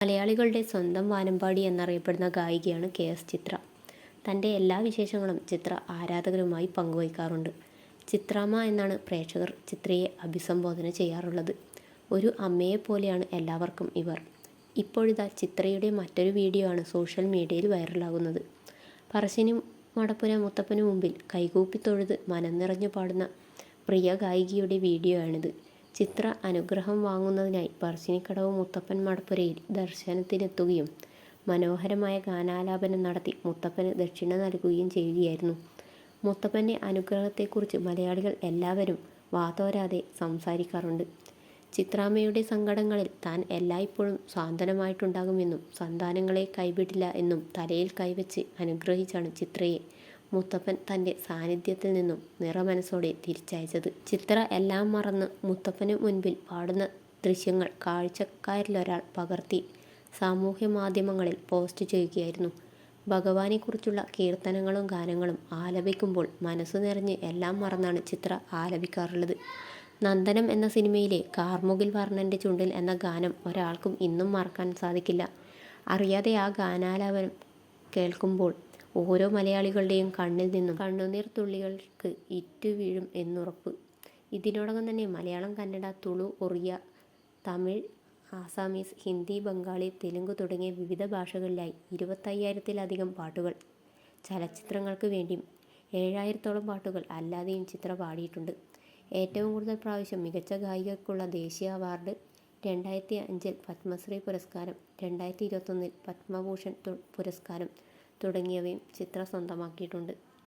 മലയാളികളുടെ സ്വന്തം വാനമ്പാടി എന്നറിയപ്പെടുന്ന ഗായികയാണ് കെ.എസ്. ചിത്ര. തൻ്റെ എല്ലാ വിശേഷങ്ങളും ചിത്ര ആരാധകരുമായി പങ്കുവയ്ക്കാറുണ്ട്. ചിത്രാമ്മ എന്നാണ് പ്രേക്ഷകർ ചിത്രയെ അഭിസംബോധന ചെയ്യാറുള്ളത്. ഒരു അമ്മയെപ്പോലെയാണ് എല്ലാവർക്കും ഇവർ. ഇപ്പോഴിതാ ചിത്രയുടെ മറ്റൊരു വീഡിയോ ആണ് സോഷ്യൽ മീഡിയയിൽ വൈറലാകുന്നത്. പറശ്ശിനി മടപ്പുര മുത്തപ്പനു മുമ്പിൽ കൈകൂപ്പി തൊഴുത് മനം നിറഞ്ഞു പാടുന്ന പ്രിയ ഗായികയുടെ വീഡിയോ ആണിത്. ചിത്ര അനുഗ്രഹം വാങ്ങുന്നതിനായി പറശ്ശിനിക്കടവ് മുത്തപ്പൻ മടപ്പുരയിൽ ദർശനത്തിനെത്തുകയും മനോഹരമായ ഗാനാലാപനം നടത്തി മുത്തപ്പന് ദക്ഷിണ നൽകുകയും ചെയ്യുകയായിരുന്നു. മുത്തപ്പൻ്റെ അനുഗ്രഹത്തെക്കുറിച്ച് മലയാളികൾ എല്ലാവരും വാതോരാതെ സംസാരിക്കാറുണ്ട്. ചിത്രാമ്മയുടെ സങ്കടങ്ങളിൽ താൻ എല്ലായ്പ്പോഴും സാന്ത്വനമായിട്ടുണ്ടാകുമെന്നും സന്താനങ്ങളെ കൈവിടില്ല എന്നും തലയിൽ കൈവച്ച് അനുഗ്രഹിച്ചാണ് ചിത്രയെ മുത്തപ്പൻ തൻ്റെ സാന്നിധ്യത്തിൽ നിന്നും നിറമനസ്സോടെ തിരിച്ചയച്ചത്. ചിത്ര എല്ലാം മറന്ന് മുത്തപ്പന് മുൻപിൽ പാടുന്ന ദൃശ്യങ്ങൾ കാഴ്ചക്കാരിലൊരാൾ പകർത്തി സാമൂഹ്യ മാധ്യമങ്ങളിൽ പോസ്റ്റ് ചെയ്യുകയായിരുന്നു. ഭഗവാനെക്കുറിച്ചുള്ള കീർത്തനങ്ങളും ഗാനങ്ങളും ആലപിക്കുമ്പോൾ മനസ്സു നിറഞ്ഞ് എല്ലാം മറന്നാണ് ചിത്ര ആലപിക്കാറുള്ളത്. നന്ദനം എന്ന സിനിമയിലെ കാർമുകിൽ വർണ്ണൻ്റെ ചുണ്ടിൽ എന്ന ഗാനം ഒരാൾക്കും ഇന്നും മറക്കാൻ സാധിക്കില്ല. അറിയാതെ ആ ഗാനാലാപനം കേൾക്കുമ്പോൾ ഓരോ മലയാളികളുടെയും കണ്ണിൽ നിന്നും കണ്ണുനീർ തുള്ളികൾക്ക് ഇറ്റുവീഴും എന്നുറപ്പ്. ഇതിനോടകം തന്നെ മലയാളം, കന്നഡ, തുളു, ഒറിയ, തമിഴ്, ആസാമീസ്, ഹിന്ദി, ബംഗാളി, തെലുങ്ക് തുടങ്ങിയ വിവിധ ഭാഷകളിലായി 25,000-ത്തിലധികം പാട്ടുകൾ ചലച്ചിത്രങ്ങൾക്ക് വേണ്ടിയും 7,000-ത്തോളം പാട്ടുകൾ അല്ലാതെയും ചിത്ര പാടിയിട്ടുണ്ട്. ഏറ്റവും കൂടുതൽ പ്രാവശ്യം മികച്ച ഗായികയ്ക്കുള്ള ദേശീയ അവാർഡ്, 2005 പത്മശ്രീ പുരസ്കാരം, 2021 പത്മഭൂഷൺ പുരസ്കാരം തുടങ്ങിയവയും ചിത്ര സ്വന്തമാക്കിയിട്ടുണ്ട്.